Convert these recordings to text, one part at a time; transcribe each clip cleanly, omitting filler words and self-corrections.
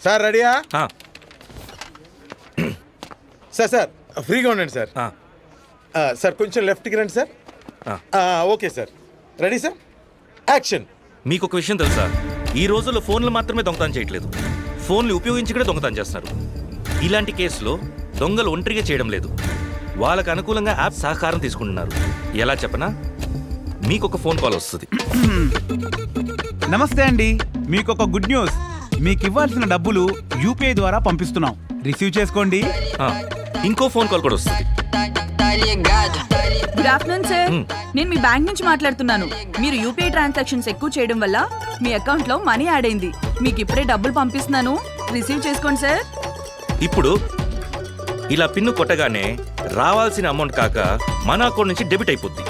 Sir రెడీయా? Sir ఫ్రీగా ఉండండి సార్. సార్ కొంచెం లెఫ్ట్కి రండి sir. Okay sir. Ready sir, action. మీకు ఒక విషయం తెలుసా, ఈ రోజుల్లో ఫోన్లు మాత్రమే దొంగతనం చేయట్లేదు, ఫోన్లు ఉపయోగించి కూడా దొంగతనం చేస్తున్నారు. ఇలాంటి కేసులో దొంగలు ఒంటరిగా చేయడం లేదు, వాళ్ళకు అనుకూలంగా యాప్ సహకారం తీసుకుంటున్నారు. ఎలా చెప్పనా, మీకు ఒక ఫోన్ కాల్ వస్తుంది. నమస్తే అండి, మీకు ఒక గుడ్ న్యూస్. మీకు ఇవ్వాల్సిన డబ్బులు యూపీఐ ద్వారా పంపిస్తున్నాం, రిసీవ్ చేసుకోండి. ఇంకో ఫోన్ కాల్ కూడా వస్తుంది. గుడ్ ఆఫ్టర్నూన్ సార్, నేను మీ బ్యాంక్ నుంచి మాట్లాడుతున్నాను. మీరు యూపీఐ ట్రాన్సాక్షన్స్ ఎక్కువ చేయడం వల్ల మీ అకౌంట్ లో మనీ యాడ్ అయింది. మీకు ఇప్పుడే డబ్బులు పంపిస్తున్నాను, రిసీవ్ చేసుకోండి సార్. ఇప్పుడు ఇలా పిన్ను కొట్టగానే రావాల్సిన అమౌంట్ కాక మన అకౌంట్ నుంచి డెబిట్ అయిపోద్ది.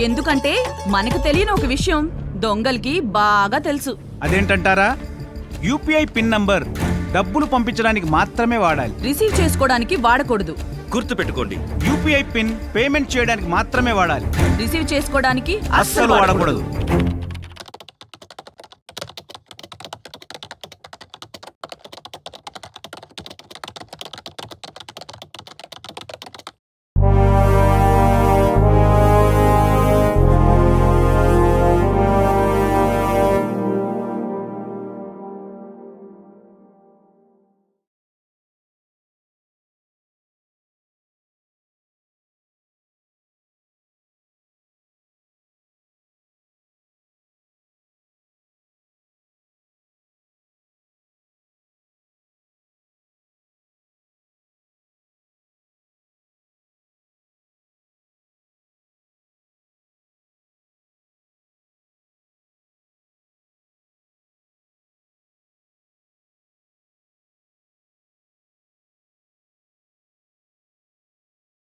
ఎందుకంటే మనకు తెలియని ఒక విషయం దొంగలకి బాగా తెలుసు. అదేంటంటారా? యూపీఐ పిన్ నంబర్ డబ్బులు పంపించడానికి మాత్రమే వాడాలి, రిసీవ్ చేసుకోవడానికి వాడకూడదు. గుర్తు పెట్టుకోండి, యూపీఐ పిన్ పేమెంట్ చేయడానికి మాత్రమే వాడాలి, రిసీవ్ చేసుకోవడానికి అస్సలు వాడకూడదు.